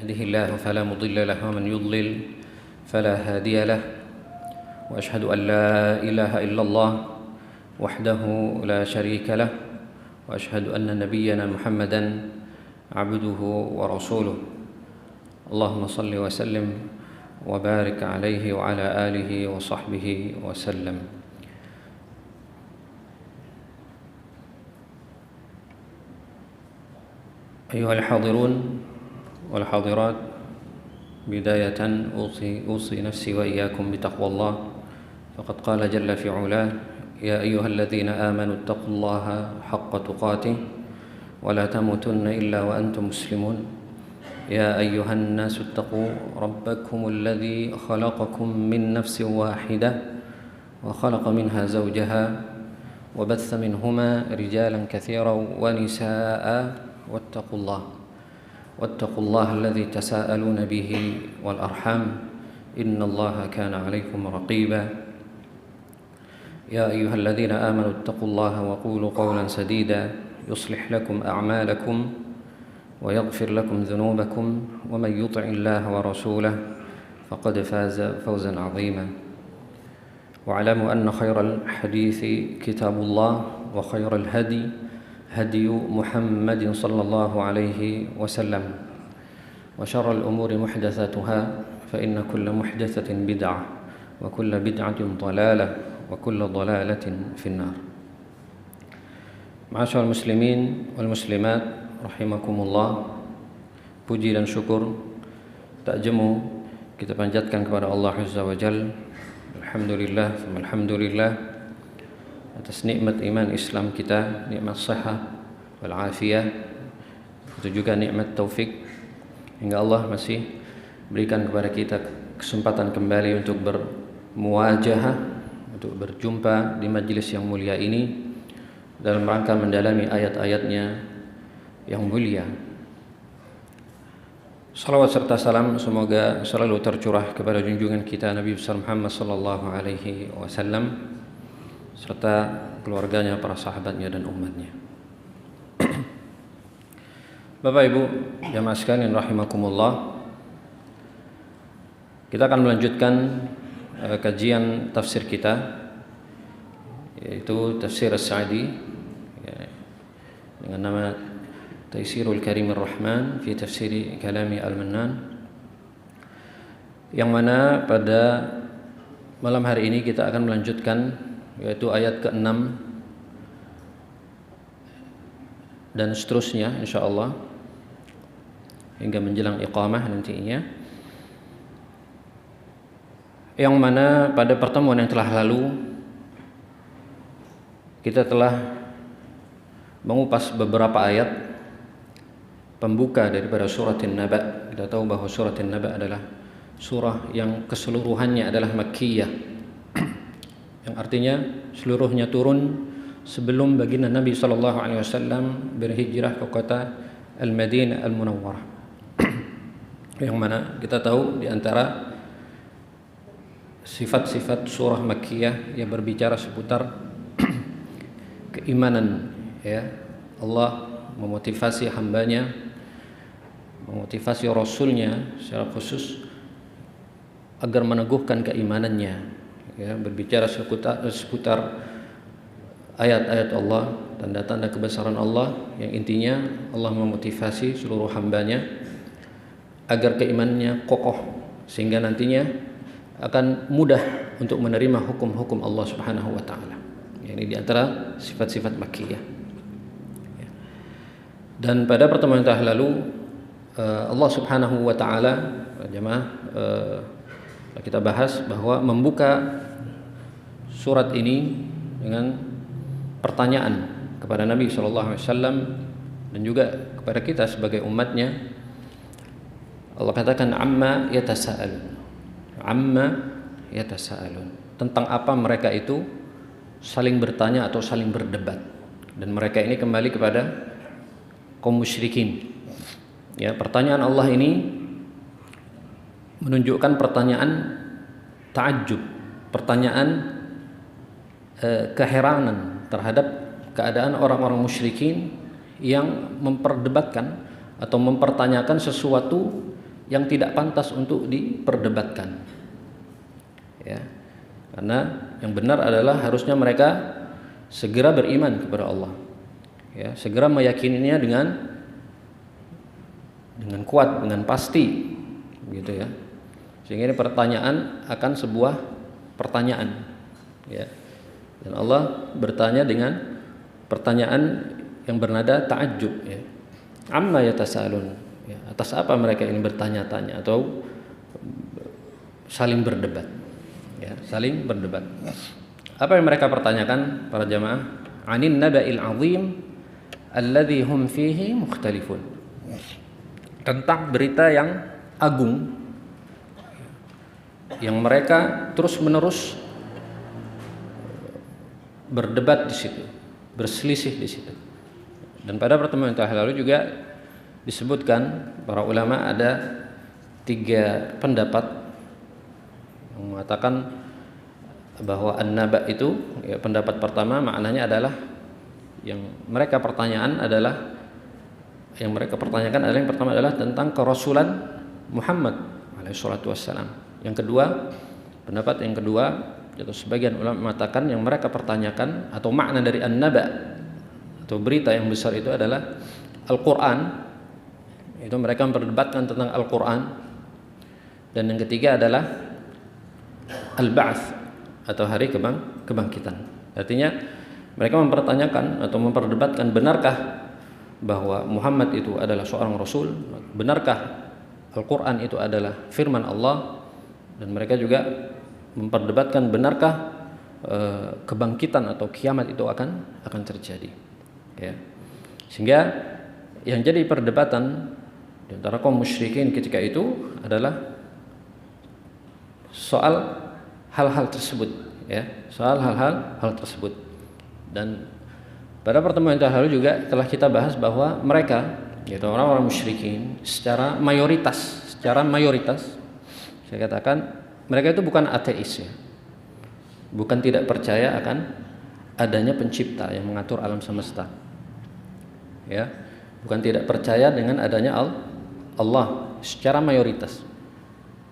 يهده الله فلا مضل له ومن يضلل فلا هادي له وأشهد أن لا إله إلا الله وحده لا شريك له وأشهد أن نبينا محمدا عبده ورسوله اللهم صل وسلم وبارك عليه وعلى آله وصحبه وسلم. أيها الحاضرون والحاضرات، بداية أوصي نفسي وإياكم بتقوى الله، فقد قال جل في علاه: يا أيها الذين آمنوا اتقوا الله حق تقاته ولا تموتن إلا وأنتم مسلمون. يا أيها الناس اتقوا ربكم الذي خلقكم من نفس واحدة وخلق منها زوجها وبث منهما رجالا كثيرا ونساء واتقوا الله الذي تساءلون به والأرحام إن الله كان عليكم رقيبا. يا أيها الذين آمنوا اتقوا الله وقولوا قولا سديدا يصلح لكم أعمالكم ويغفر لكم ذنوبكم ومن يطع الله ورسوله فقد فاز فوزا عظيما. واعلموا أن خير الحديث كتاب الله وخير الهدي هدي محمد صلى الله عليه وسلم وشر الأمور محدثاتها فإن كل محدثة بدعة وكل بدعة ضلالة وكل ضلالة في النار. Ma'asyiral muslimin wal muslimat rahimakumullah, puji dan syukur tak jemu kita panjatkan kepada Allah Azza wa Jalla. Alhamdulillah atas nikmat iman Islam kita, nikmat sihah wal afiyah, itu juga nikmat taufik hingga Allah masih berikan kepada kita kesempatan kembali untuk bermuwajahah, untuk berjumpa di majlis yang mulia ini dalam rangka mendalami ayat-ayatnya yang mulia. Salawat serta salam semoga selalu tercurah kepada junjungan kita Nabi besar Muhammad sallallahu alaihi wasallam serta keluarganya, para sahabatnya dan umatnya. Bapak Ibu jamaah sekalian rahimakumullah, kita akan melanjutkan kajian tafsir kita, yaitu tafsir As-Sa'di dengan nama Taisirul Karimir Rahman fi Tafsiri Kalami Al-Mannan, yang mana pada malam hari ini kita akan melanjutkan yaitu ayat ke-6 dan seterusnya insyaallah hingga menjelang iqamah nantinya, yang mana pada pertemuan yang telah lalu kita telah mengupas beberapa ayat pembuka daripada surat An-Naba. Kita tahu bahwa surat An-Naba adalah surah yang keseluruhannya adalah Makkiyah, yang artinya seluruhnya turun sebelum baginda Nabi sallallahu alaihi wasallam berhijrah ke kota Al-Madinah Al-Munawwarah. Yang mana kita tahu di antara sifat-sifat surah Makkiyah yang berbicara seputar keimanan, ya. Allah memotivasi hambanya, memotivasi rasulnya secara khusus agar meneguhkan keimanannya, ya, berbicara seputar ayat-ayat Allah, tanda-tanda kebesaran Allah, yang intinya Allah memotivasi seluruh hambanya agar keimanannya kokoh sehingga nantinya akan mudah untuk menerima hukum-hukum Allah Subhanahu wa taala. Ini di antara sifat-sifat Makkiyah. Dan pada pertemuan yang telah lalu Allah Subhanahu wa taala, jemaah, kita bahas bahwa membuka surat ini dengan pertanyaan kepada Nabi sallallahu alaihi wasallam dan juga kepada kita sebagai umatnya. Allah katakan amma yatasaalun, tentang apa mereka itu saling bertanya atau saling berdebat, dan mereka ini kembali kepada kaum musyrikin. Ya, pertanyaan Allah ini menunjukkan pertanyaan ta'ajjub, pertanyaan keheranan terhadap keadaan orang-orang musyrikin yang memperdebatkan atau mempertanyakan sesuatu yang tidak pantas untuk diperdebatkan. Ya. Karena yang benar adalah harusnya mereka segera beriman kepada Allah. Ya, segera meyakininya dengan kuat, dengan pasti, gitu ya. Sehingga ini pertanyaan akan sebuah pertanyaan, ya. Dan Allah bertanya dengan pertanyaan yang bernada ta'ajjub, ya. Amma yatasaalun, ya. Atas apa mereka ini bertanya-tanya atau saling berdebat, ya, saling berdebat. Apa yang mereka pertanyakan para jamaah? Anin naba'il 'azim alladzi hum fihi mukhtalifun. Tentang berita yang agung yang mereka terus-menerus berdebat di situ, berselisih di situ. Dan pada pertemuan yang lalu juga disebutkan para ulama ada 3 pendapat yang mengatakan bahwa an-naba itu, ya, pendapat pertama maknanya adalah yang mereka pertanyakan adalah yang pertama adalah tentang kerasulan Muhammad alaihi salatu wassalam. Yang kedua, pendapat yang kedua, yaitu sebagian ulama mengatakan yang mereka pertanyakan atau makna dari an-naba atau berita yang besar itu adalah Al-Qur'an. Itu mereka memperdebatkan tentang Al-Qur'an. Dan yang ketiga adalah Al-Ba'ts atau hari kebangkitan. Artinya mereka mempertanyakan atau memperdebatkan benarkah bahwa Muhammad itu adalah seorang rasul, benarkah Al-Qur'an itu adalah firman Allah, dan mereka juga memperdebatkan benarkah kebangkitan atau kiamat itu akan terjadi, ya. Sehingga yang jadi perdebatan di antara kaum musyrikin ketika itu adalah soal hal-hal tersebut, ya, soal hal tersebut. Dan pada pertemuan yang lalu juga telah kita bahas bahwa mereka, yaitu orang-orang musyrikin, secara mayoritas saya katakan mereka itu bukan ateis, ya. Bukan tidak percaya akan adanya pencipta yang mengatur alam semesta, ya. Bukan tidak percaya dengan adanya Allah secara mayoritas.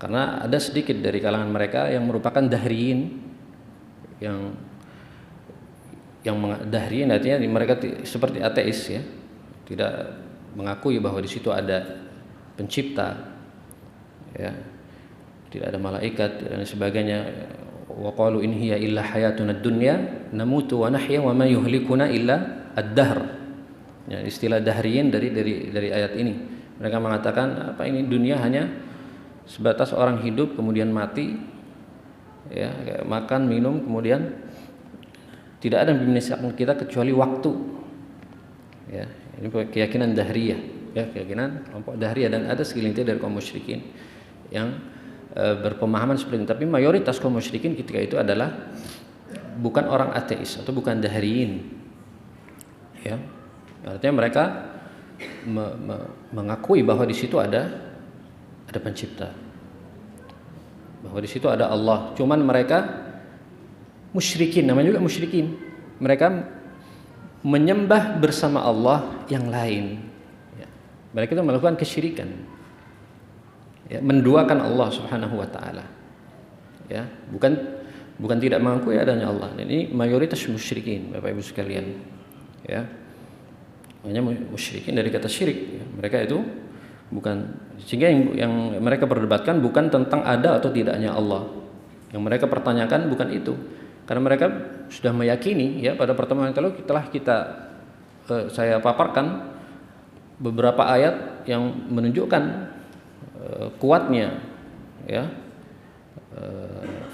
Karena ada sedikit dari kalangan mereka yang merupakan dahriyin, yang dahriyin artinya mereka seperti ateis, ya, tidak mengakui bahwa di situ ada pencipta, ya, tidak ada malaikat dan sebagainya. Wa qalu in hiya illa hayatuna dunya namutu wa nahya wa ma yuhlikuna illa ad-dahr. Ya, istilah dahriyin dari ayat ini. Mereka mengatakan apa ini, dunia hanya sebatas orang hidup kemudian mati, ya, kayak makan minum kemudian tidak ada yang membinasakan kita kecuali waktu, ya. Ini keyakinan dahriyah, ya, keyakinan kelompok dahriyah, dan ada segelintir dari kaum musyrikin yang berpemahaman seperti ini. Tapi mayoritas kaum musyrikin ketika itu adalah bukan orang ateis atau bukan dahriyin, ya. Artinya mereka mengakui bahwa di situ ada pencipta, bahwa di situ ada Allah. Cuman mereka musyrikin, namanya juga musyrikin. Mereka menyembah bersama Allah yang lain, ya. Mereka itu melakukan kesyirikan, ya, menduakan Allah Subhanahu wa taala, ya. Bukan tidak mengakui adanya Allah. Ini mayoritas musyrikin, Bapak Ibu sekalian, ya. Makanya musyrikin dari kata syirik, ya. Mereka itu bukan, sehingga yang mereka perdebatkan bukan tentang ada atau tidaknya Allah. Yang mereka pertanyakan bukan itu. Karena mereka sudah meyakini, ya, pada pertemuan yang lalu telah saya paparkan beberapa ayat yang menunjukkan kuatnya, ya,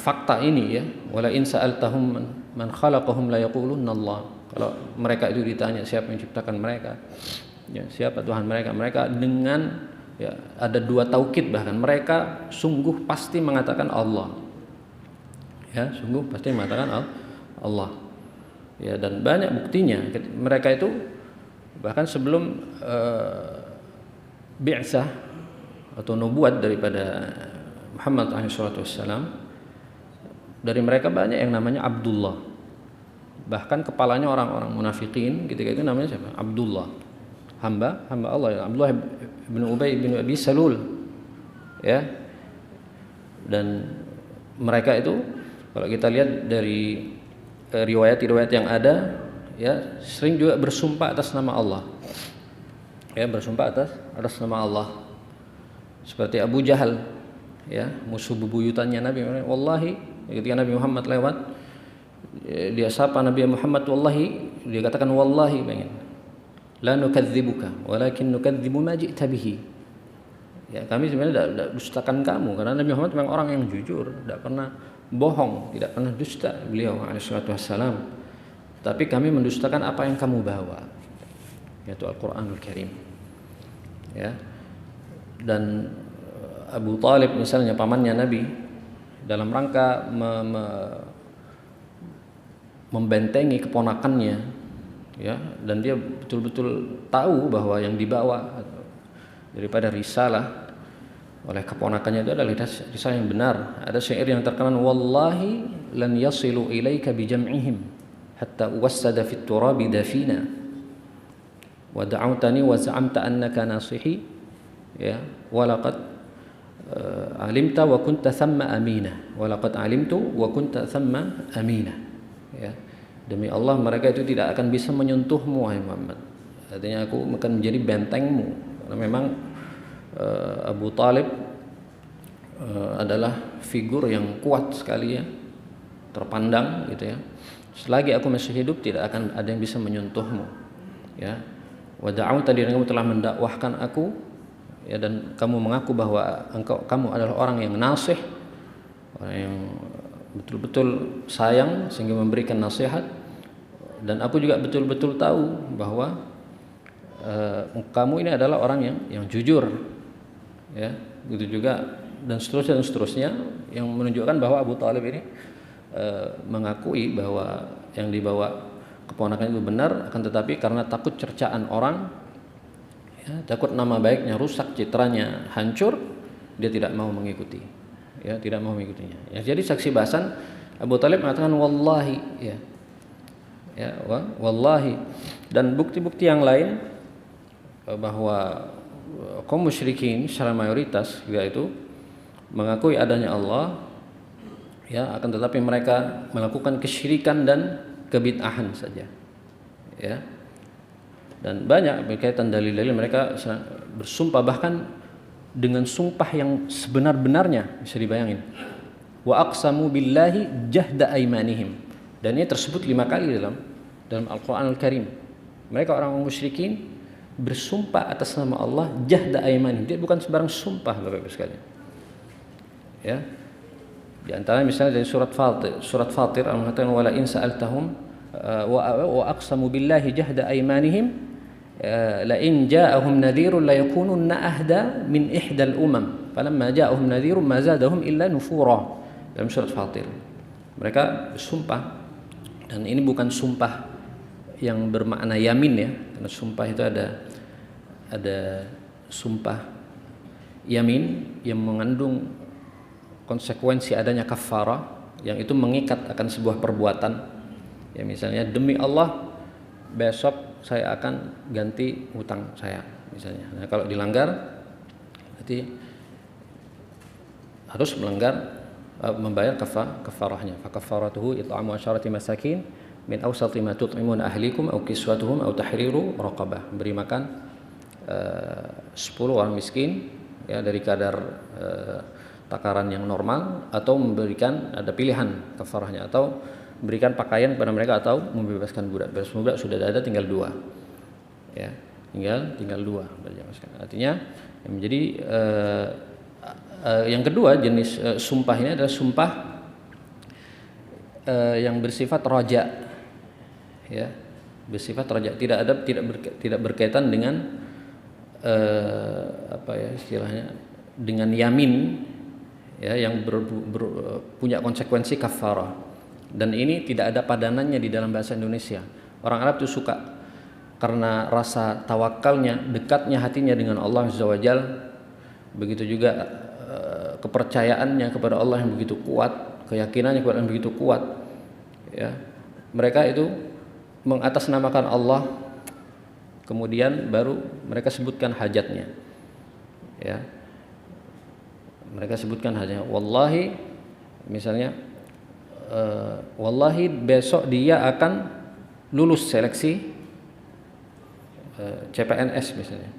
fakta ini, ya. Wala in sa'altahum man khalaqahum la yaqulunna Allah. Kalau mereka itu ditanya siapa yang menciptakan mereka, ya, siapa Tuhan mereka, mereka dengan, ya, ada 2 taukid, bahkan mereka sungguh pasti mengatakan Allah, ya, sungguh pasti mengatakan Allah, ya. Dan banyak buktinya mereka itu bahkan sebelum bi'tsah atau nubuat daripada Muhammad SAW, dari mereka banyak yang namanya Abdullah. Bahkan kepalanya orang-orang munafikin ketika itu namanya siapa? Abdullah, hamba Allah, ya. Abdullah bin Ubay bin Abi Salul, ya. Dan mereka itu kalau kita lihat dari riwayat-riwayat yang ada, ya, sering juga bersumpah atas nama Allah. Ya, bersumpah atas nama Allah. Seperti Abu Jahal, ya, musuh bebuyutannya Nabi. Wallahi, ketika Nabi Muhammad lewat, dia sapa Nabi Muhammad, wallahi, dia katakan wallahi, pengen la nukadzibuka walakin nukadzibu ma ji'ta bihi. Ya, kami sebenarnya tidak dustakan kamu, karena Nabi Muhammad memang orang yang jujur, tidak pernah bohong, tidak pernah dusta beliau alaihissalatu wassalam. Tapi kami mendustakan apa yang kamu bawa, yaitu Al-Qur'anul Karim. Ya. Dan Abu Talib misalnya, pamannya Nabi, dalam rangka membentengi keponakannya, ya, dan dia betul-betul tahu bahwa yang dibawa daripada risalah oleh keponakannya itu adalah risalah yang benar. Ada syair yang terkenal, wallahi lan yasilu ilaika bijam'ihim hatta uwassada fit turabi dafina wa da'awtani wa za'amta annaka nasihi, ya, walaqad alimta wa kunta thamma amina, walaqad alimtu wa kunta thamma amina, ya. Demi Allah, mereka itu tidak akan bisa menyentuhmu, wahai Muhammad. Artinya aku akan menjadi bentengmu. Karena memang Abu Talib adalah figur yang kuat sekali, ya, terpandang gitu, ya. Selagi aku masih hidup tidak akan ada yang bisa menyentuhmu, ya. Wa da'awta, dan kamu telah mendakwahkan aku, ya, dan kamu mengaku bahwa kamu adalah orang yang nasih, orang yang betul-betul sayang sehingga memberikan nasihat. Dan aku juga betul-betul tahu bahwa kamu ini adalah orang yang jujur, ya, begitu juga, dan seterusnya yang menunjukkan bahwa Abu Talib ini mengakui bahwa yang dibawa keponakan itu benar, akan tetapi karena takut cercaan orang, ya, takut nama baiknya rusak, citranya hancur, dia tidak mau mengikuti, ya, tidak mau mengikutinya. Ya, jadi saksi bahasan Abu Talib mengatakan wallahi, ya, ya, wallahi. Dan bukti-bukti yang lain bahwa kaum musyrikin secara mayoritas juga itu mengakui adanya Allah, ya, akan tetapi mereka melakukan kesyirikan dan kebid'ahan saja, ya. Dan banyak berkaitan dalil-dalil, mereka bersumpah bahkan dengan sumpah yang sebenar-benarnya, bisa dibayangin. Wa aqsamu billahi jahda aimanihim. Dan ini tersebut 5 kali dalam Al-Qur'anul Karim. Mereka orang musyrikin bersumpah atas nama Allah jahda aimanihim. Dia bukan sembarang sumpah, Bapak-Ibu sekalian. Ya. Di antara misalnya dari surat Fatir Allah mengatakan wala in sa'altahum wa aqsamu billahi jahda aimanihim la in ja'ahum nadhirun la yakununna ahda min ihdal umam falamma ja'ahum nadhirun ma zadahum illa nufura. Dalam surat Fatir mereka bersumpah, dan ini bukan sumpah yang bermakna yamin, ya, karena sumpah itu ada sumpah yamin yang mengandung konsekuensi adanya kafara, yang itu mengikat akan sebuah perbuatan, ya, misalnya demi Allah besok saya akan ganti hutang saya misalnya. Nah, kalau dilanggar berarti harus membayar kafarahnya. Fa kafaratuhu it'amu 'asharati masakin min awsati ma tut'imuna ahlikum aw kiswatuhum aw tahriru raqabah. Beri makan 10 orang miskin, ya, dari kadar takaran yang normal, atau memberikan, ada pilihan kafarahnya, atau berikan pakaian kepada mereka, atau membebaskan budak. Budak sudah ada, tinggal 2, ya, tinggal 2. Artinya yang menjadi yang kedua jenis sumpah ini adalah sumpah yang bersifat raja, ya, bersifat raja, tidak berkaitan dengan apa, ya, istilahnya dengan yamin, ya, yang punya konsekuensi kafarah. Dan ini tidak ada padanannya di dalam bahasa Indonesia. Orang Arab itu suka, karena rasa tawakalnya, dekatnya hatinya dengan Allah Azza wa Jalla, begitu juga kepercayaannya kepada Allah yang begitu kuat, keyakinannya kepada Allah yang begitu kuat, ya, mereka itu mengatasnamakan Allah, kemudian baru mereka sebutkan hajatnya, ya. Mereka sebutkan hanya wallahi, misalnya wallahi besok dia akan lulus seleksi CPNS misalnya.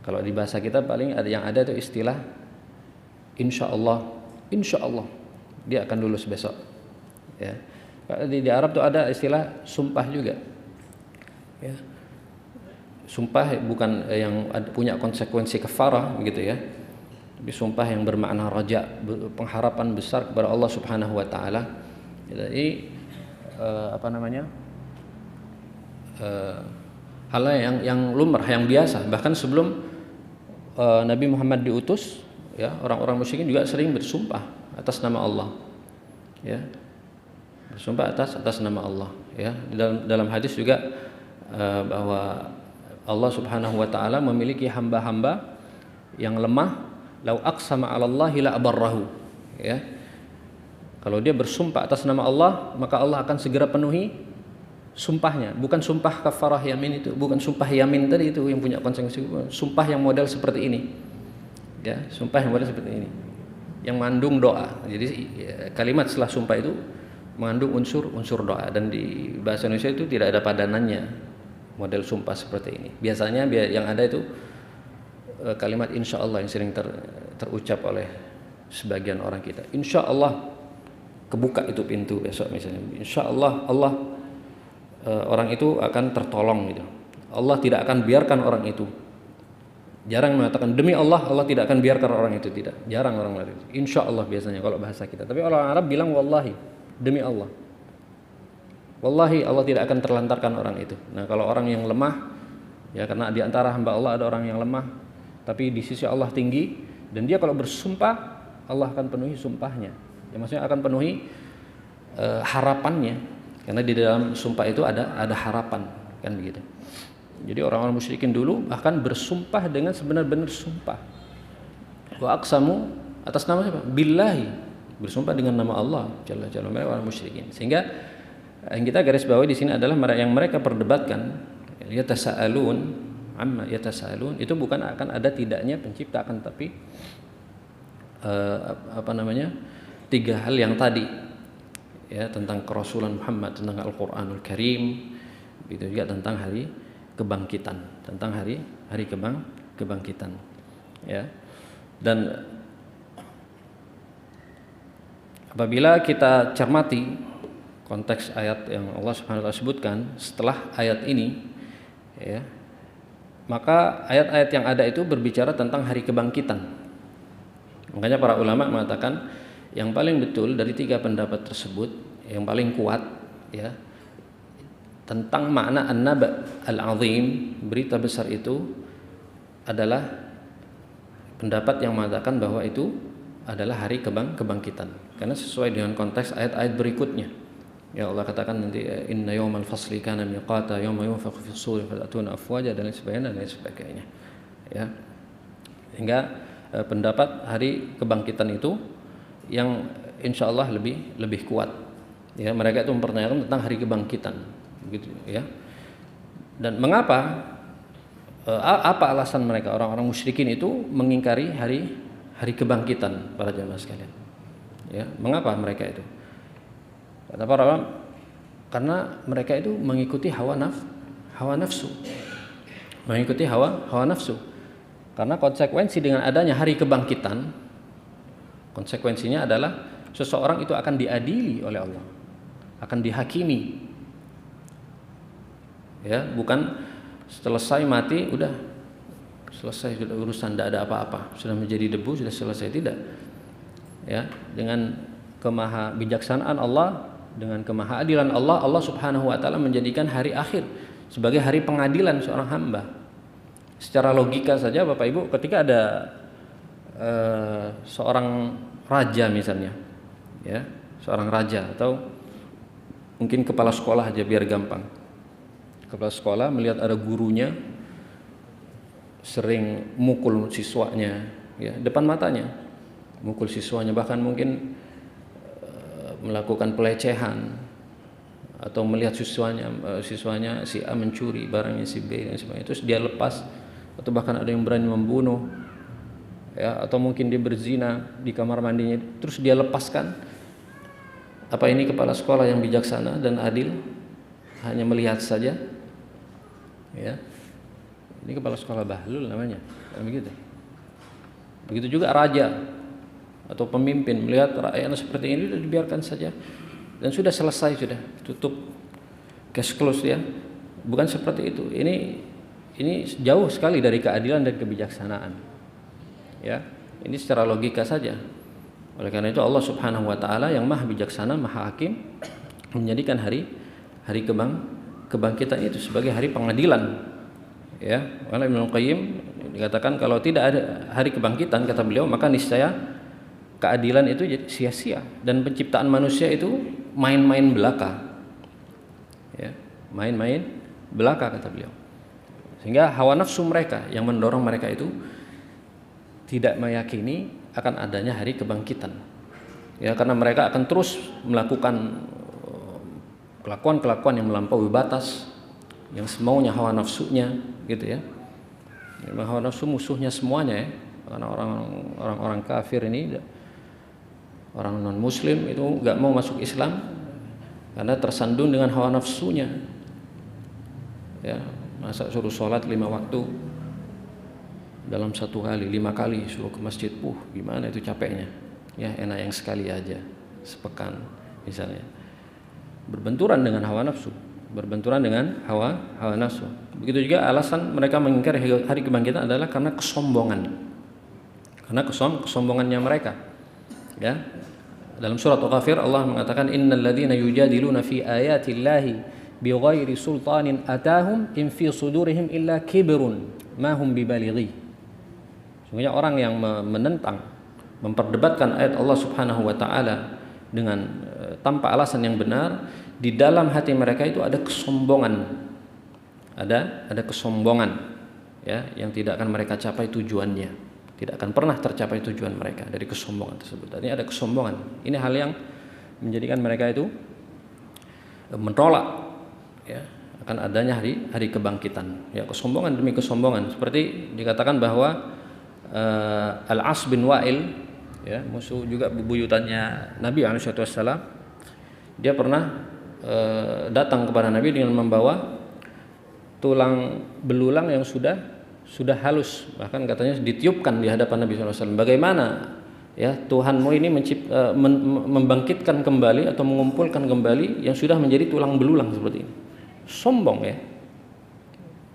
Kalau di bahasa kita paling ada yang ada itu istilah insya Allah dia akan lulus besok. Ya. Di Arab tuh ada istilah sumpah juga. Ya. Sumpah bukan yang punya konsekuensi kafarah gitu ya. Tapi sumpah yang bermakna raja, pengharapan besar kepada Allah Subhanahu wa taala. Jadi hal yang lumrah, yang biasa. Bahkan sebelum Nabi Muhammad diutus, ya, orang-orang musyrikin juga sering bersumpah atas nama Allah. Ya. Bersumpah atas nama Allah, ya. Dalam hadis juga bahwa Allah Subhanahu wa taala memiliki hamba-hamba yang lemah. Lau aqsama 'ala Allahi la abarrahu, ya. Kalau dia bersumpah atas nama Allah, maka Allah akan segera penuhi sumpahnya. Bukan sumpah kafarah yamin itu, bukan sumpah yamin tadi itu yang punya konsekuensi, sumpah yang model seperti ini. Ya, sumpah yang model seperti ini. Yang mengandung doa. Jadi kalimat setelah sumpah itu mengandung unsur doa, dan di bahasa Indonesia itu tidak ada padanannya model sumpah seperti ini. Biasanya yang ada itu kalimat insya Allah yang sering terucap oleh sebagian orang kita. Insya Allah kebuka itu pintu besok misalnya. Insya Allah orang itu akan tertolong gitu. Allah tidak akan biarkan orang itu. Jarang mengatakan demi Allah tidak akan biarkan orang itu, tidak. Jarang orang mengatakan insya Allah biasanya kalau bahasa kita. Tapi orang Arab bilang wallahi, demi Allah. Wallahi Allah tidak akan terlantarkan orang itu. Nah, kalau orang yang lemah, ya, karena di antara hamba Allah ada orang yang lemah tapi di sisi Allah tinggi, dan dia kalau bersumpah Allah akan penuhi sumpahnya. Ya, maksudnya akan penuhi harapannya, karena di dalam sumpah itu ada harapan, kan begitu. Jadi orang-orang musyrikin dulu bahkan bersumpah dengan sebenar-benar sumpah. Wa aqsamu atas nama siapa? Billahi, bersumpah dengan nama Allah Jalla Jalla, mereka orang musyrikin. Sehingga yang kita garis bawahi di sini adalah yang mereka perdebatkan, yatasaalun amma yatasaalun, itu bukan akan ada tidaknya pencipta, akan tapi tiga hal yang tadi, ya, tentang kerasulan Muhammad, tentang Al-Qur'anul Karim, itu juga tentang hari kebangkitan, tentang hari kebangkitan, ya. Dan apabila kita cermati konteks ayat yang Allah Subhanahu wa taala sebutkan setelah ayat ini, ya, maka ayat-ayat yang ada itu berbicara tentang hari kebangkitan. Makanya para ulama mengatakan yang paling betul dari tiga pendapat tersebut, yang paling kuat, ya, tentang makna an-naba al-azim, berita besar itu, adalah pendapat yang mengatakan bahwa itu adalah hari kebangkitan. Karena sesuai dengan konteks ayat-ayat berikutnya. Ya, Allah katakan nanti inna yawmal fasli kana miqata yawma yunfakhu fis suri fatatuna afwaja dan lain sebagainya. Ya. Sehingga pendapat hari kebangkitan itu yang insya Allah lebih kuat. Ya, mereka itu mempertanyakan tentang hari kebangkitan, gitu, ya. Dan mengapa? Apa alasan mereka, orang-orang musyrikin itu mengingkari hari kebangkitan, para jamaah sekalian? Ya, mengapa mereka itu? Kata para ulama, karena mereka itu mengikuti hawa nafsu, mengikuti hawa nafsu. Karena konsekuensi dengan adanya hari kebangkitan, konsekuensinya adalah seseorang itu akan diadili oleh Allah, akan dihakimi. Ya, bukan selesai mati udah selesai, sudah urusan, tidak ada apa-apa, sudah menjadi debu, sudah selesai, tidak. Ya, dengan kemaha bijaksanaan Allah, dengan kemahaadilan Allah, Allah Subhanahu wa taala menjadikan hari akhir sebagai hari pengadilan seorang hamba. Secara logika saja Bapak Ibu, ketika ada seorang raja misalnya, ya, seorang raja atau mungkin kepala sekolah aja biar gampang. Kepala sekolah melihat ada gurunya sering mukul siswanya, ya, depan matanya, mukul siswanya, bahkan mungkin melakukan pelecehan, atau melihat siswanya si A mencuri barangnya si B dan sebagainya, terus dia lepas, atau bahkan ada yang berani membunuh ya, atau mungkin dia berzina di kamar mandinya, terus dia lepaskan. Apa ini kepala sekolah yang bijaksana dan adil? Hanya melihat saja, ya. Ini kepala sekolah bahlul namanya, kan begitu. Begitu juga raja atau pemimpin melihat rakyatnya seperti ini, dibiarkan saja dan sudah selesai, sudah tutup, case close ya. Bukan seperti itu. Ini jauh sekali dari keadilan dan kebijaksanaan. Ya, ini secara logika saja. Oleh karena itu Allah Subhanahu wa taala yang Maha bijaksana, Maha hakim menjadikan hari kebangkitan itu sebagai hari pengadilan. Ya, oleh Ibnu Qayyim dikatakan kalau tidak ada hari kebangkitan, kata beliau, maka niscaya keadilan itu jadi sia-sia dan penciptaan manusia itu main-main belaka. Ya, main-main belaka, kata beliau. Sehingga hawa nafsu mereka yang mendorong mereka itu tidak meyakini akan adanya hari kebangkitan. Ya, karena mereka akan terus melakukan kelakuan-kelakuan yang melampaui batas, yang semaunya hawa nafsunya, gitu ya. Memang hawa nafsu musuhnya semuanya ya. Karena orang kafir ini, orang non muslim itu nggak mau masuk Islam karena tersandung dengan hawa nafsunya. Ya, masa suruh sholat 5 waktu dalam satu kali, 5 kali suruh ke masjid, gimana itu capeknya. Ya, enak yang sekali aja sepekan misalnya. Berbenturan dengan hawa nafsu, berbenturan dengan hawa nafsu. Begitu juga alasan mereka mengingkari hari kebangkitan adalah karena kesombongan. Karena kesombongannya mereka. Ya. Dalam surat Al-Ghafir Allah mengatakan innal ladzina yujadiluna fi ayatillahi bighairi sultanin atahum in fi sudurihim illa kibrun ma hum bibalighi. Sungguhnya orang yang menentang, memperdebatkan ayat Allah Subhanahu wa taala dengan tanpa alasan yang benar, di dalam hati mereka itu ada kesombongan. Ada kesombongan ya, yang tidak akan mereka capai tujuannya. Tidak akan pernah tercapai tujuan mereka dari kesombongan tersebut. Artinya ada kesombongan. Ini hal yang menjadikan mereka itu menolak ya akan adanya hari kebangkitan. Ya, kesombongan demi kesombongan. Seperti dikatakan bahwa Al-As bin Wa'il ya, musuh juga bebuyutannya Nabi SAW, dia pernah datang kepada Nabi dengan membawa tulang belulang yang sudah halus, bahkan katanya ditiupkan di hadapan Nabi SAW. Bagaimana ya Tuhanmu ini membangkitkan kembali atau mengumpulkan kembali yang sudah menjadi tulang belulang seperti ini? Sombong ya,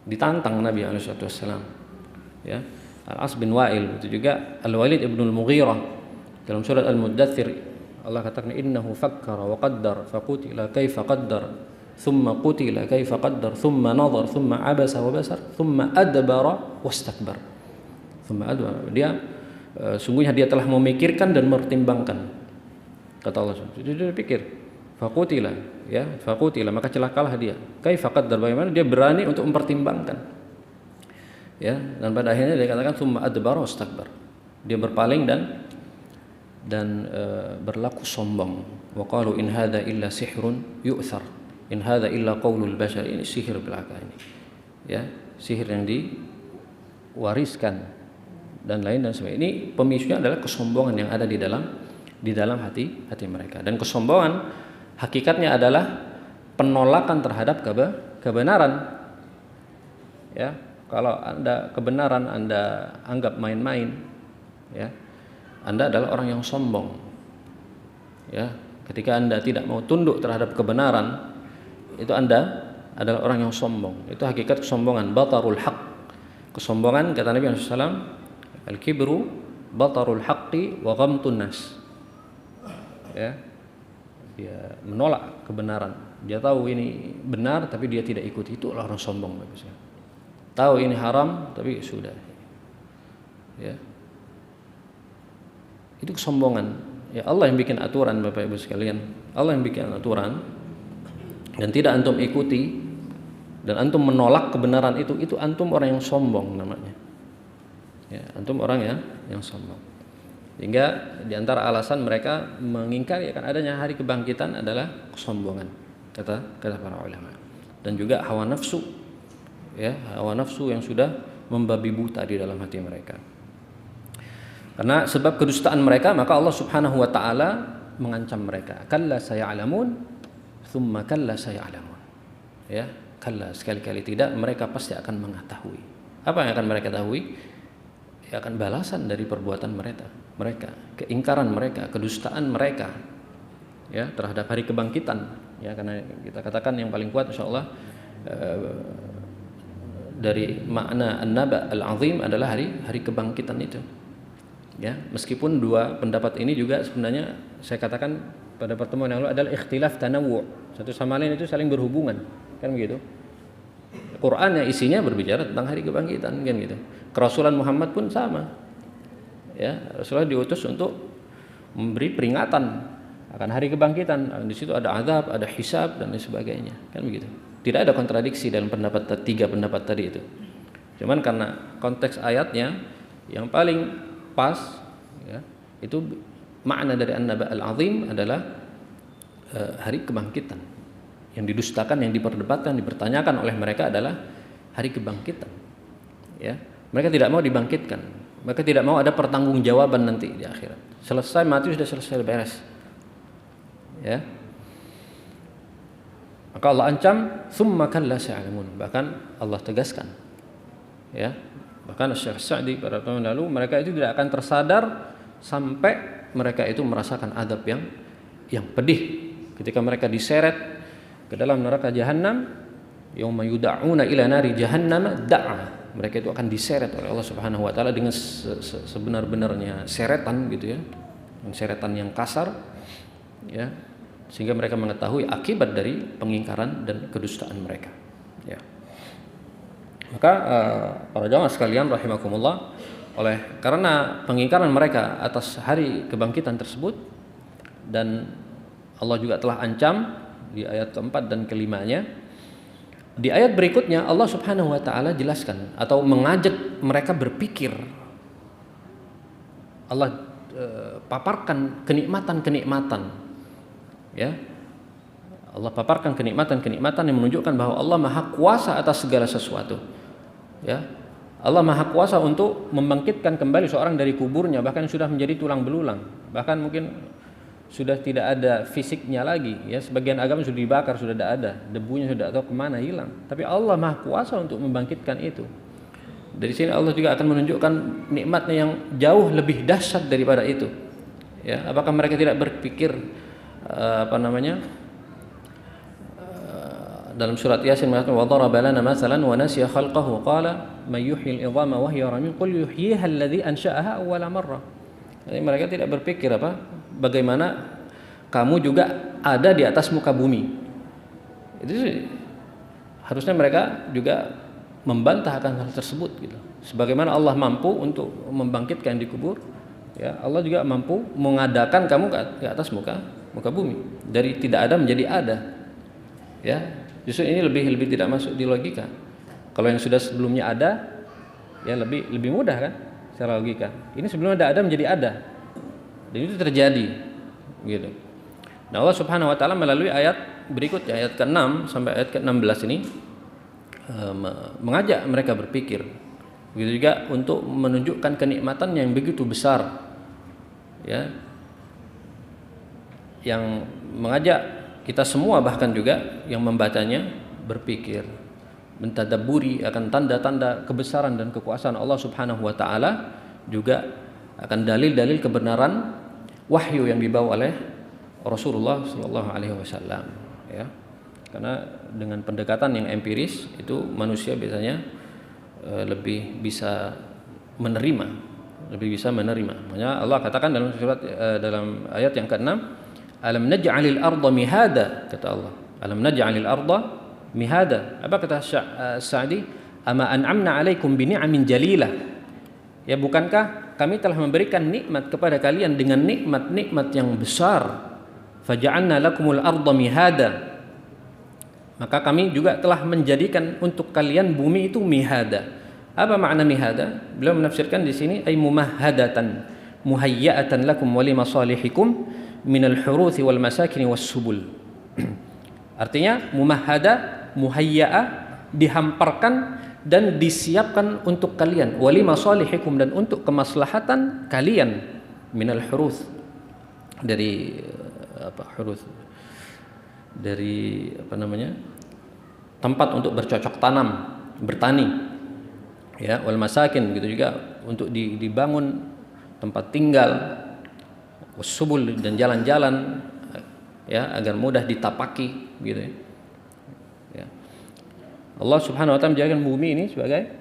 ditantang Nabi SAW. Ya, Al-As bin Wa'il, itu juga Al-Walid ibn al-Mughirah dalam surat Al-Muddathir Allah katakan innahu fakkara wa qaddar faqutila kaifa qaddar thumma qutila kaifa qaddar thumma nadhar thumma abasa wa basar thumma adbara wastakbar. Dia sungguhnya dia telah memikirkan dan mempertimbangkan, kata Allah. Dia pikir faqutila ya, faqutila maka celakalah dia. Kaifa qaddar, bagaimana dia berani untuk mempertimbangkan. Ya, dan pada akhirnya dia katakan thumma adbara wastakbar. Dia berpaling dan berlaku sombong. Wa qalu in hadza illa sihrun yu'thar. In hadza illa qaulul bashar. Ini sihir belaka ini. Ya, sihir yang diwariskan dan lain dan sebagainya. Ini pemicunya adalah kesombongan yang ada di dalam hati mereka. Dan kesombongan hakikatnya adalah penolakan terhadap kebenaran. Ya, kalau kebenaran Anda anggap main-main, ya, Anda adalah orang yang sombong. Ya, ketika Anda tidak mau tunduk terhadap kebenaran, itu Anda adalah orang yang sombong. Itu hakikat kesombongan, batarul haq. Kesombongan kata Nabi SAW, al-kibru batarul haqqi wa ghamtun nas. Ya, dia menolak kebenaran. Dia tahu ini benar tapi dia tidak ikut. Itulah orang sombong. Tahu ini haram tapi sudah. Ya. Itu kesombongan. Ya, Allah yang bikin aturan, Bapak Ibu sekalian. Allah yang bikin aturan dan tidak antum ikuti dan antum menolak kebenaran itu antum orang yang sombong namanya. Ya, antum orang yang sombong. Sehingga di antara alasan mereka mengingkari akan adanya hari kebangkitan adalah kesombongan, kata para ulama. Dan juga hawa nafsu. Ya, hawa nafsu yang sudah membabi buta di dalam hati mereka. Karena sebab kedustaan mereka, maka Allah Subhanahu wa taala mengancam mereka. Kalla saya'lamun, tsumma kalla saya'lamun. Ya, kalla, sekali-kali tidak, mereka pasti akan mengetahui. Apa yang akan mereka ketahui? Ya, akan balasan dari perbuatan mereka, keingkaran mereka, kedustaan mereka, ya, terhadap hari kebangkitan. Ya, karena kita katakan yang paling kuat insyaallah dari makna an-naba al-azim adalah hari kebangkitan itu. Ya, meskipun dua pendapat ini juga sebenarnya saya katakan pada pertemuan yang lalu adalah ikhtilaf tanawwu', satu sama lain itu saling berhubungan, kan begitu. Quran yang isinya berbicara tentang hari kebangkitan, kan gitu. Kerasulan Muhammad pun sama. Ya, Rasulullah diutus untuk memberi peringatan akan hari kebangkitan. Di situ ada azab, ada hisab dan lain sebagainya, kan begitu. Tidak ada kontradiksi dalam tiga pendapat tadi itu. Cuman karena konteks ayatnya yang paling pas, ya, itu makna dari an-naba al-azim adalah hari kebangkitan. Yang didustakan, yang diperdebatkan, dipertanyakan oleh mereka adalah hari kebangkitan. Ya, mereka tidak mau dibangkitkan, mereka tidak mau ada pertanggungjawaban nanti di akhirat. Selesai mati sudah selesai, beres. Ya. Maka Allah ancam, tsumma kalla saya'lamun. Bahkan Allah tegaskan. Ya. Bahkan Syekh Sa'di pada tahun lalu, mereka itu tidak akan tersadar sampai mereka itu merasakan azab yang pedih ketika mereka diseret ke dalam neraka jahanam. Yauma yud'auna ila nari jahannam da'a. Mereka itu akan diseret oleh Allah Subhanahu wa taala dengan sebenar-benarnya seretan gitu ya. Seretan yang kasar, ya. Sehingga mereka mengetahui akibat dari pengingkaran dan kedustaan mereka. Ya. Maka para jamaah sekalian rahimakumullah, karena pengingkaran mereka atas hari kebangkitan tersebut, dan Allah juga telah ancam di ayat keempat dan kelimanya, di ayat berikutnya Allah Subhanahu wa taala jelaskan atau mengajak mereka berpikir. Allah paparkan kenikmatan-kenikmatan, ya. Allah paparkan kenikmatan-kenikmatan yang menunjukkan bahwa Allah Maha Kuasa atas segala sesuatu. Ya, Allah Maha Kuasa untuk membangkitkan kembali seorang dari kuburnya, bahkan sudah menjadi tulang belulang, bahkan mungkin sudah tidak ada fisiknya lagi. Ya, sebagian agama sudah dibakar, sudah tidak ada, debunya sudah tahu kemana hilang. Tapi Allah Maha Kuasa untuk membangkitkan itu. Dari sini Allah juga akan menunjukkan nikmatnya yang jauh lebih dahsyat daripada itu. Ya, apakah mereka tidak berpikir dalam surat Yasin mengatakan wa daraba lana masalan wa nasiya khalqahu qala may yuhyil idhama wa hiya ramim qul yuhyiha alladhi ansha'aha awwala marrah. Jadi mereka tidak berpikir bagaimana kamu juga ada di atas muka bumi. Itu harusnya mereka juga membantah akan hal tersebut gitu. Sebagaimana Allah mampu untuk membangkitkan di kubur, ya, Allah juga mampu mengadakan kamu di atas muka bumi, dari tidak ada menjadi ada. Ya, justru ini lebih tidak masuk di logika. Kalau yang sudah sebelumnya ada, ya lebih mudah kan secara logika. Ini sebelumnya tidak ada menjadi ada, dan itu terjadi, gitu. Nah, Allah Subhanahu Wa Taala melalui ayat berikutnya, ayat ke-6 sampai ayat ke-16 ini mengajak mereka berpikir, begitu juga untuk menunjukkan kenikmatan yang begitu besar, ya, yang mengajak kita semua bahkan juga yang membacanya berpikir, mentadabburi akan tanda-tanda kebesaran dan kekuasaan Allah Subhanahu wa taala, juga akan dalil-dalil kebenaran wahyu yang dibawa oleh Rasulullah sallallahu alaihi wasallam, ya. Karena dengan pendekatan yang empiris itu manusia biasanya lebih bisa menerima. Makanya Allah katakan dalam ayat yang ke-6, alam naj'alil arda mihada, kata Allah. Alam naj'alil arda mihada. Apa kata Sa'di? Ama an'amna 'alaikum bi ni'amin jalilah. Ya, bukankah kami telah memberikan nikmat kepada kalian dengan nikmat-nikmat yang besar. Faja'alna lakumul arda mihada. Maka kami juga telah menjadikan untuk kalian bumi itu mihada. Apa makna mihada? Beliau menafsirkan di sini ay mumahhadatan, muhayya'atan lakum wa limasalihikum minal huruthi wal masakin was subul. Artinya mumahhada, muhayya'a, dihamparkan dan disiapkan untuk kalian, wali masalihikum, dan untuk kemaslahatan kalian, minal huruth, dari huruth, dari tempat untuk bercocok tanam, bertani, ya, wal masakin, begitu juga untuk dibangun tempat tinggal, wasubul, dan jalan-jalan, ya, agar mudah ditapaki, gitu ya. Allah Subhanahu wa taala menjadikan bumi ini sebagai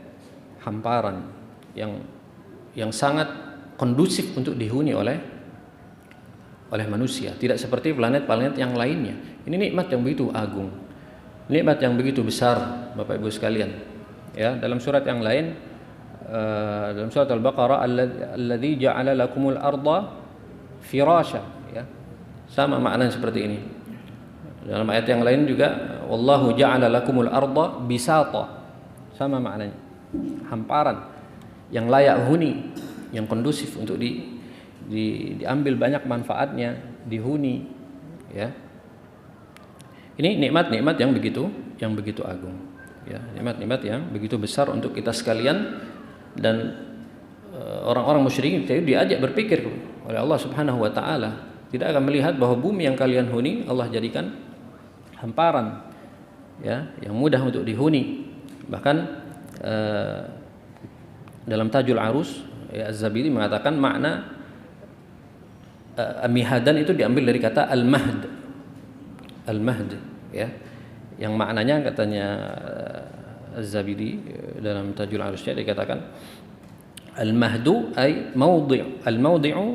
hamparan yang sangat kondusif untuk dihuni oleh manusia, tidak seperti planet-planet yang lainnya. Ini nikmat yang begitu agung, nikmat yang begitu besar, Bapak Ibu sekalian. Ya, dalam surat yang lain, dalam surat Al-Baqarah, alladzi ja'ala lakumul arda firasya, ya. Sama maknanya seperti ini. Dalam ayat yang lain juga, wallahu ja'ala lakumul arda bisata. Sama maknanya. Hamparan yang layak huni, yang kondusif untuk diambil banyak manfaatnya, dihuni, ya. Ini nikmat-nikmat yang begitu agung, ya, nikmat-nikmat yang begitu besar untuk kita sekalian. Dan orang-orang musyrikin itu diajak berpikir oleh Allah Subhanahu wa taala, tidak akan melihat bahwa bumi yang kalian huni Allah jadikan hamparan, ya, yang mudah untuk dihuni. Bahkan dalam Tajul Arus, ya, Az-Zabidi mengatakan makna mihadan itu diambil dari kata al-mahd, ya, yang maknanya, katanya Az-Zabidi dalam Tajul Arusnya, dikatakan al-mahdu ay al-mawdi'u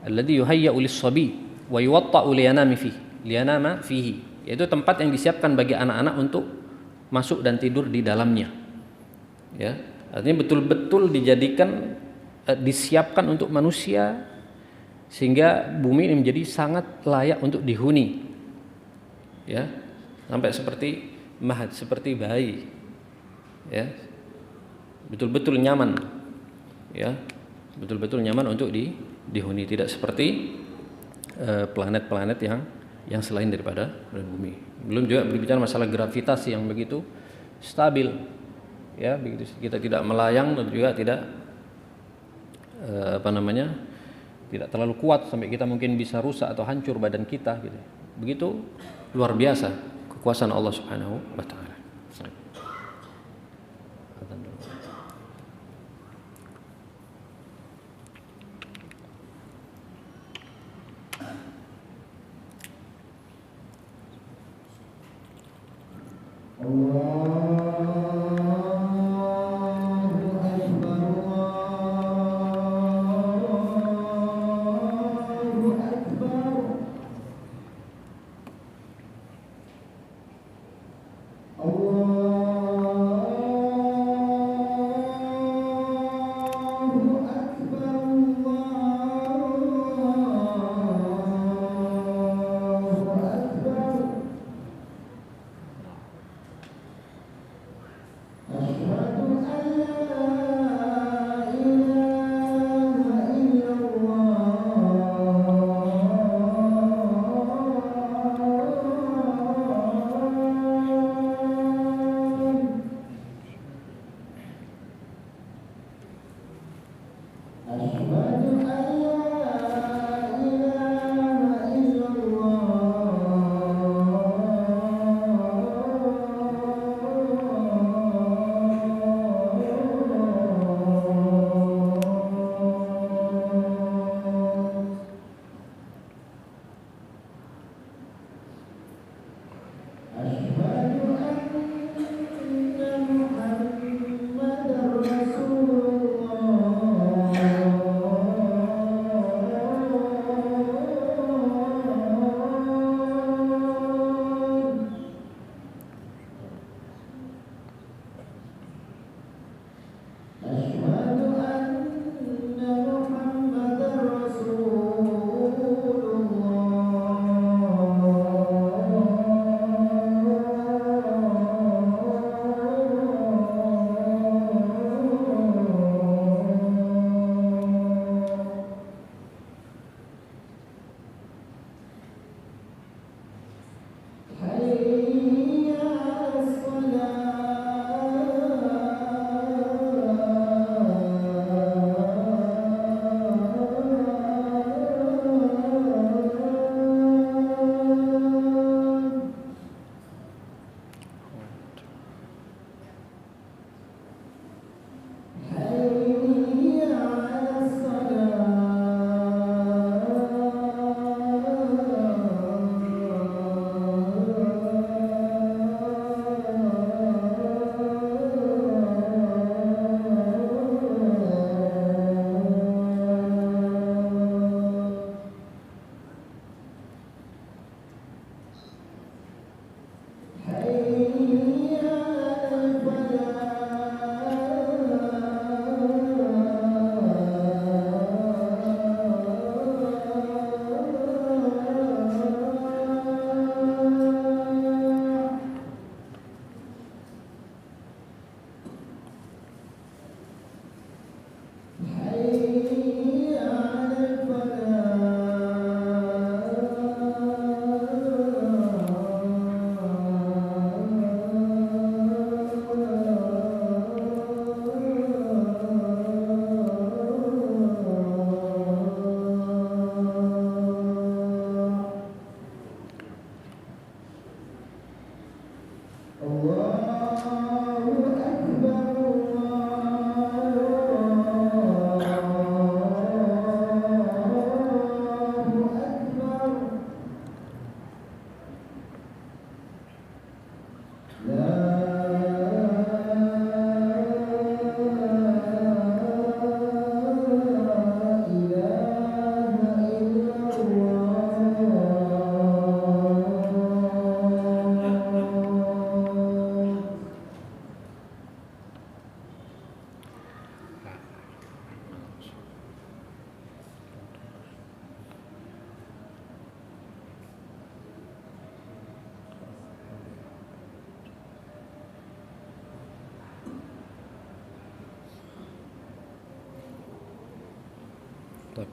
alladhi yuhayya'u lis-sabi wa yuwatta'u liyanama fihi, yaitu tempat yang disiapkan bagi anak-anak untuk masuk dan tidur di dalamnya, ya. Artinya betul-betul disiapkan untuk manusia, sehingga bumi ini menjadi sangat layak untuk dihuni, ya, sampai seperti mahad, seperti bayi, ya, betul-betul nyaman, ya, betul-betul nyaman untuk dihuni, tidak seperti planet-planet yang selain daripada bumi. Belum juga berbicara masalah gravitasi yang begitu stabil, ya, begitu kita tidak melayang, dan juga tidak tidak terlalu kuat sampai kita mungkin bisa rusak atau hancur badan kita, gitu. Begitu luar biasa kekuasaan Allah Subhanahu wa taala.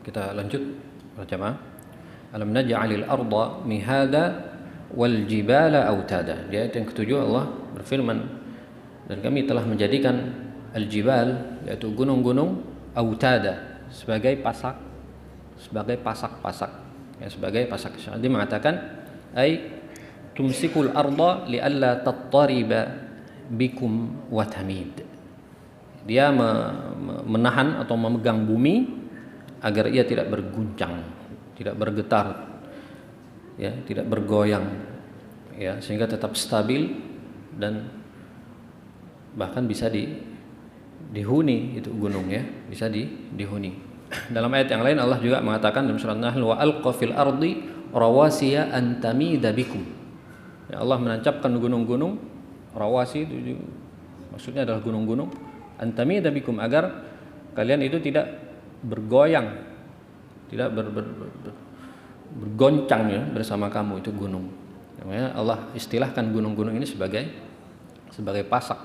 Kita lanjut berjamaah. Alam naj'alil arda mihada wal jibala autada. Di ayat yang ketujuh Allah berfirman, dan kami telah menjadikan al-jibal, yaitu gunung-gunung, autada, sebagai pasak, sebagai pasak-pasak, ya, sebagai pasak. Dia mengatakan ay tumsikul arda li'alla tattariba bikum wa tamid. Dia menahan atau memegang bumi agar ia tidak berguncang, tidak bergetar, ya, tidak bergoyang, ya, sehingga tetap stabil dan bahkan bisa dihuni itu gunung, ya, bisa dihuni. Dalam ayat yang lain Allah juga mengatakan dalam surat Nahl, wa alqa fil ardi rawasiya an tamida bikum. Ya, Allah menancapkan gunung-gunung, rawasi itu maksudnya adalah gunung-gunung, an tamida bikum, agar kalian itu tidak bergoyang, tidak bergoncang, ya, bersama kamu itu gunung. Namanya Allah istilahkan gunung-gunung ini sebagai pasak,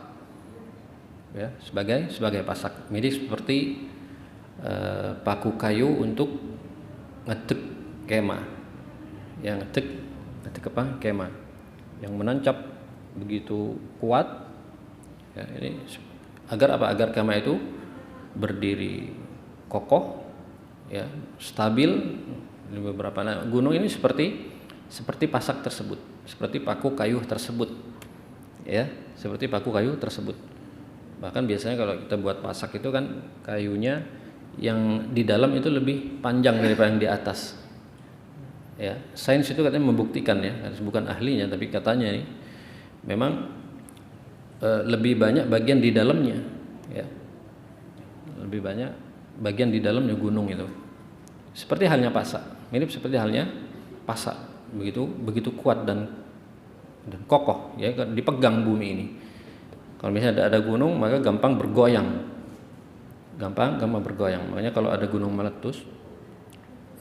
ya, sebagai pasak. Mirip seperti paku kayu untuk ngetek kemah, yang ngetek apa, kemah yang menancap begitu kuat, ya, ini agar apa, agar kemah itu berdiri kokoh, ya, stabil. Di beberapa gunung ini seperti pasak tersebut, seperti paku kayu tersebut, ya, seperti paku kayu tersebut. Bahkan biasanya kalau kita buat pasak itu kan kayunya yang di dalam itu lebih panjang daripada yang di atas, ya. Sains itu katanya membuktikan, ya, bukan ahlinya tapi katanya ini memang lebih banyak bagian di dalamnya, ya, lebih banyak bagian di dalamnya gunung itu. Seperti halnya pasak, mirip seperti halnya pasak, begitu kuat dan kokoh, ya, dipegang bumi ini. Kalau misalnya ada gunung maka gampang bergoyang, gampang bergoyang. Makanya kalau ada gunung meletus,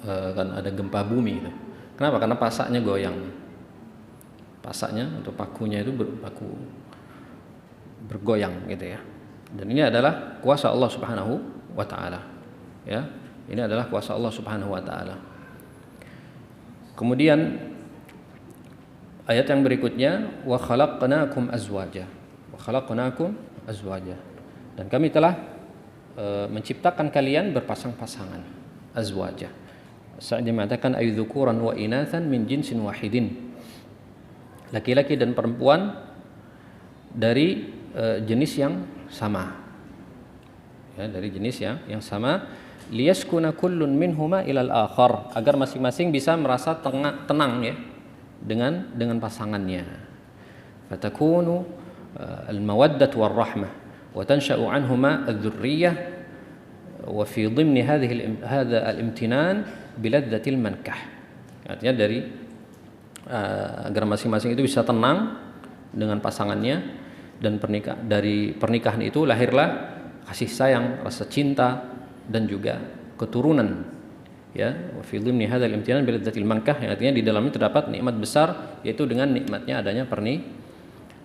kan ada gempa bumi itu. Kenapa? Karena pasaknya goyang, pasaknya atau pakunya itu bergoyang, gitu, ya. Dan ini adalah kuasa Allah Subhanahu wa taala, ya. Ini adalah kuasa Allah Subhanahu wa taala. Kemudian ayat yang berikutnya, wa khalaqnakum azwaja. Wa khalaqnakum azwaja. Dan kami telah menciptakan kalian berpasang-pasangan, azwaja. Sa'di mengatakan ay dzukuran wa inathan min jinsin wahidin. Laki-laki dan perempuan dari jenis yang sama. Ya, dari jenis yang sama. Liyaskuna kullun minhuma ilal akhar, agar masing-masing bisa merasa tenang, ya, dengan pasangannya. Fatakunu al-mawaddah war rahmah wa tansha'u anhuma adh-dhurriyyah wa fi dhimni hadha al-imtinan biladzatil mankah. Artinya dari agar masing-masing itu bisa tenang dengan pasangannya, dan dari pernikahan itu lahirlah kasih sayang, rasa cinta, dan juga keturunan, ya. Wa fi dhimni hadzal imtinan bil ladzatil mankah, yang artinya di dalamnya terdapat nikmat besar, yaitu dengan nikmatnya adanya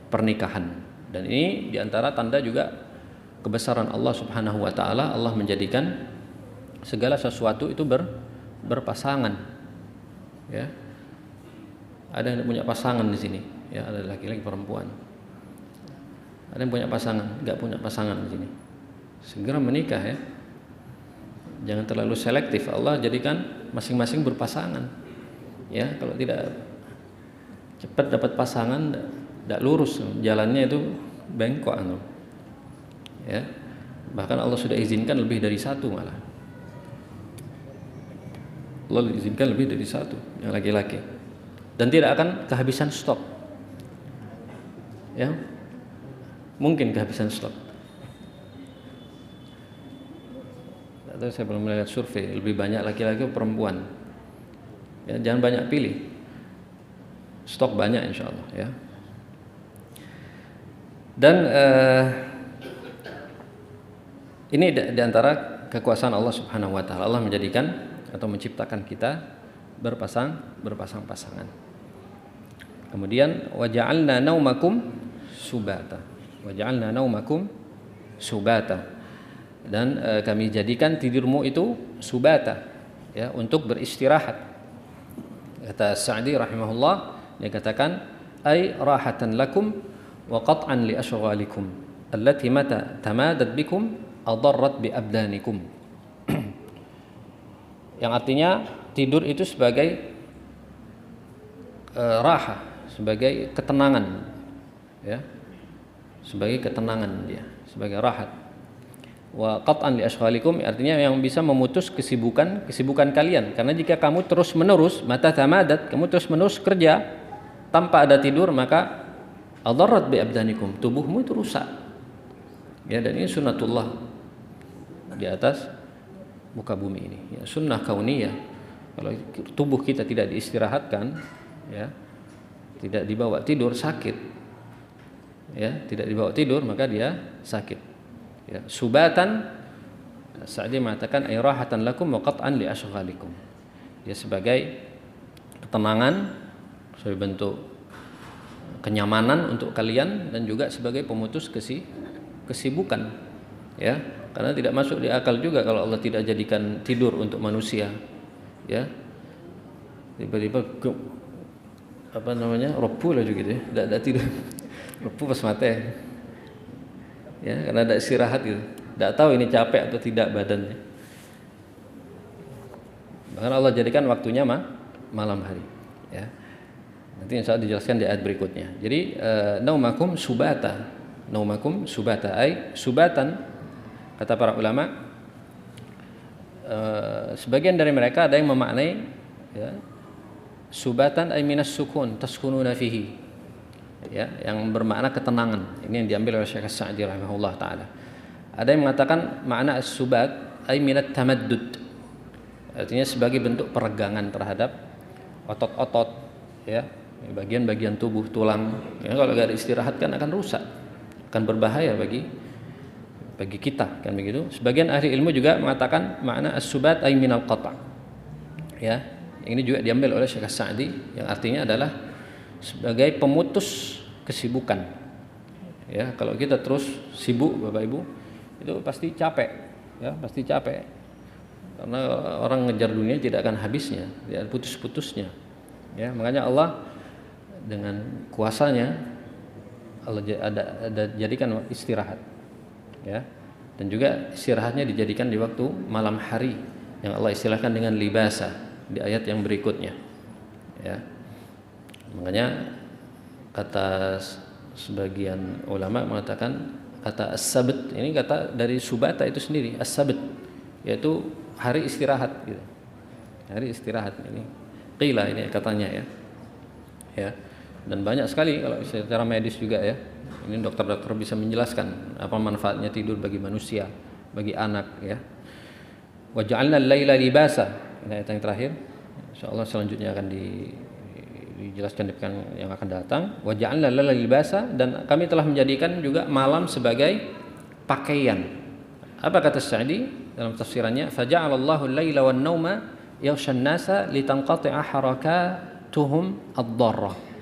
pernikahan. Dan ini diantara tanda juga kebesaran Allah Subhanahu wa taala. Allah menjadikan segala sesuatu itu berpasangan, ya. Ada yang punya pasangan di sini, ya, ada laki-laki perempuan. Ada yang punya pasangan, enggak punya pasangan di sini. Segera menikah, ya. Jangan terlalu selektif. Allah jadikan masing-masing berpasangan, ya. Kalau tidak cepat dapat pasangan, tidak lurus jalannya, itu bengkok, ya. Bahkan Allah sudah izinkan lebih dari satu, malah Allah izinkan lebih dari satu yang laki-laki, dan tidak akan kehabisan stok, ya. Mungkin kehabisan stok. Atau saya belum melihat survei lebih banyak laki-laki atau perempuan, ya. Jangan banyak pilih, stok banyak insya Allah, ya. Dan ini diantara kekuasaan Allah Subhanahu wa taala. Allah menjadikan atau menciptakan kita berpasang-pasangan. Kemudian waja'alna naumakum subata. Waja'alna naumakum subata. dan kami jadikan tidurmu itu subata, ya, untuk beristirahat. Kata Sa'di rahimahullah, dia katakan ay rahatan lakum wa qat'an li ashghalikum allati mata tamadat bikum adarrat bi abdanikum. Yang artinya tidur itu sebagai raha, sebagai ketenangan, ya, sebagai ketenangan dia, sebagai rahat. Wa qat'an li ashghalikum artinya yang bisa memutus kesibukan kalian, karena jika kamu terus-menerus mata tamadat, kamu terus-menerus kerja tanpa ada tidur, maka adarrat bi abdanikum, tubuhmu itu rusak. Ya, dan ini sunnatullah di atas muka bumi ini, ya, sunnah kauniyah. Kalau tubuh kita tidak diistirahatkan, ya, tidak dibawa tidur, sakit, ya, tidak dibawa tidur, maka dia sakit, ya. Subatan, Sa'di mengatakan ay rahatan lakum wa qat'an li ashghalikum, dia sebagai ketenangan, sebagai bentuk kenyamanan untuk kalian, dan juga sebagai pemutus kesibukan, ya, karena tidak masuk di akal juga kalau Allah tidak jadikan tidur untuk manusia, ya, tiba-tiba ropu lah juga gitu, ya, tidak tidur, ropu pas mati, ya, karena ada istirahat gitu, tidak tahu ini capek atau tidak badannya. Bahkan Allah jadikan waktunya malam hari, ya. Nanti insya Allah dijelaskan di ayat berikutnya. Jadi naumakum subata ay subatan, kata para ulama, sebagian dari mereka ada yang memaknai, ya, subatan ay minas sukun taskununa fihi, ya, yang bermakna ketenangan. Ini yang diambil oleh Syekh Sa'di rahimahullah taala. Ada yang mengatakan makna as-subat ay minat tamaddud, artinya sebagai bentuk peregangan terhadap otot-otot, ya, bagian-bagian tubuh, tulang, ya, kalau tidak istirahat kan akan rusak, akan berbahaya bagi kita, kan begitu. Sebagian ahli ilmu juga mengatakan makna as-subat ay minal qata', ya, ini juga diambil oleh Syekh Sa'di, yang artinya adalah sebagai pemutus kesibukan, ya. Kalau kita terus sibuk, Bapak Ibu, itu pasti capek, ya, pasti capek, karena orang ngejar dunia tidak akan habisnya, tidak putus-putusnya, ya. Makanya Allah dengan kuasanya Allah ada jadikan istirahat, ya, dan juga istirahatnya dijadikan di waktu malam hari yang Allah istilahkan dengan libasa di ayat yang berikutnya, ya. Makanya kata sebagian ulama mengatakan kata as-sabt ini kata dari subata itu sendiri, as-sabt yaitu hari istirahat, gitu. Hari istirahat ini qila ini katanya, ya. Dan banyak sekali kalau secara medis juga, ya. Ini dokter-dokter bisa menjelaskan apa manfaatnya tidur bagi manusia, bagi anak, ya. Wa ja'alna al-laila libasa. Ini ayat yang terakhir. Insyaallah selanjutnya akan dijelaskan di pekan yang akan datang. Wa ja'alna al-laila libasa, dan kami telah menjadikan juga malam sebagai pakaian. Apa kata Sa'di dalam tafsirannya? Faja'alallahu al-laila wan-nauma yaghshan nasa litanqati'a harakatuhum ad-darrah.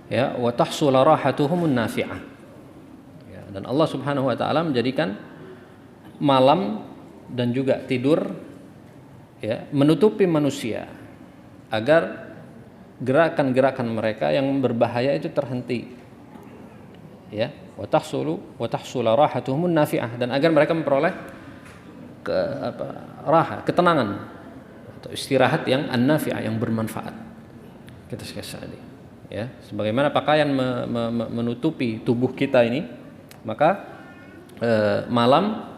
Ya, wa tahsul rahatuhumun nafi'ah. Ya, dan Allah Subhanahu wa taala menjadikan malam dan juga tidur, ya, menutupi manusia agar gerakan-gerakan mereka yang berbahaya itu terhenti. Ya, wa tahsul rahatuhumun nafi'ah, dan agar mereka memperoleh ketenangan atau istirahat yang an-nafi'ah, yang bermanfaat. Kita sekali, ya, sebagaimana pakaian menutupi tubuh kita ini, maka malam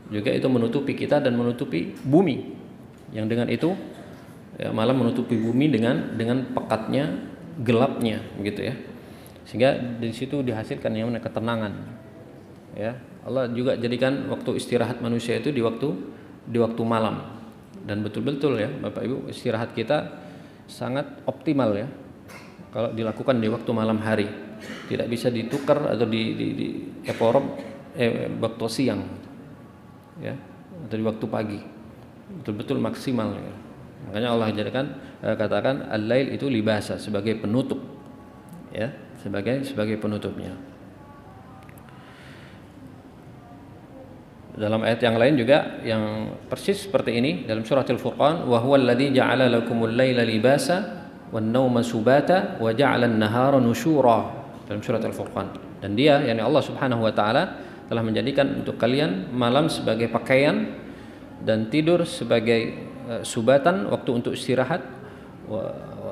juga itu menutupi kita dan menutupi bumi, yang dengan itu, ya, malam menutupi bumi dengan pekatnya, gelapnya, gitu, ya, sehingga dari situ dihasilkan yang namanya ketenangan, ya. Allah juga jadikan waktu istirahat manusia itu di waktu malam, dan betul-betul, ya, Bapak Ibu, istirahat kita sangat optimal, ya, kalau dilakukan di waktu malam hari, tidak bisa ditukar atau di waktu siang, ya, atau di waktu pagi, betul-betul maksimal, ya. Makanya Allah katakan al-lail itu libasa, sebagai penutup, ya, sebagai penutupnya. Dalam ayat yang lain juga yang persis seperti ini dalam surah Al-Furqan, wa huwal ladzi ja'ala lakumul laila libasa wan nauma subata wa ja'ala an-nahara nusyura, dalam surat Al-Furqan. Dan dia, yakni Allah Subhanahu wa taala, telah menjadikan untuk kalian malam sebagai pakaian dan tidur sebagai subatan, waktu untuk istirahat,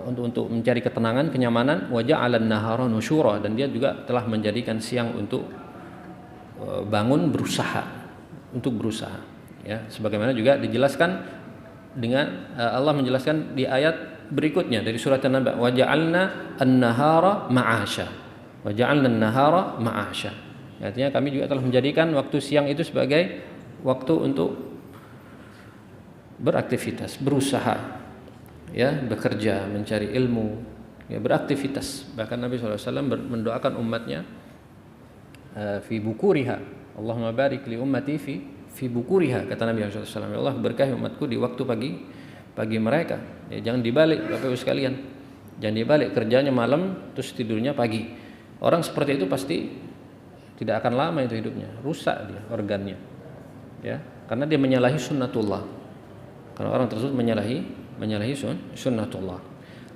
untuk mencari ketenangan, kenyamanan, wa ja'ala an-nahara nusyura, dan dia juga telah menjadikan siang untuk bangun, berusaha, untuk berusaha, ya, sebagaimana juga dijelaskan dengan Allah menjelaskan di ayat berikutnya dari surat An-Naba, wa ja'alna an-nahara ma'asha, wa ja'alna an-nahara ma'asha. Artinya kami juga telah menjadikan waktu siang itu sebagai waktu untuk beraktivitas, berusaha, ya, bekerja, mencari ilmu, ya, beraktivitas. Bahkan Nabi SAW mendoakan umatnya fi bukuriha, Allahumma barik li ummati fi bukuriha, kata Nabi SAW, ya Allah berkahi umatku di waktu pagi mereka. Ya, jangan dibalik Bapak Ibu sekalian, jangan dibalik, kerjanya malam terus tidurnya pagi. Orang seperti itu pasti tidak akan lama itu hidupnya, rusak dia organnya, ya, karena dia menyalahi sunnatullah. Karena orang tersebut menyalahi sunnatullah.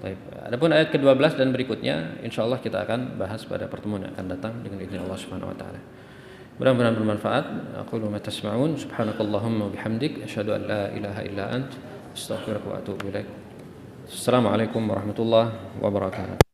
Baik. Adapun ayat ke-12 dan berikutnya insyaallah kita akan bahas pada pertemuan yang akan datang dengan izin Allah Subhanahu wa taala. Mudah-mudahan bermanfaat. Aqulu ma tasma'un, subhanakallahumma wa bihamdik, asyhadu an la ilaha illa ant, astaghfiruka wa atubu ilaik. Assalamualaikum warahmatullahi wabarakatuh.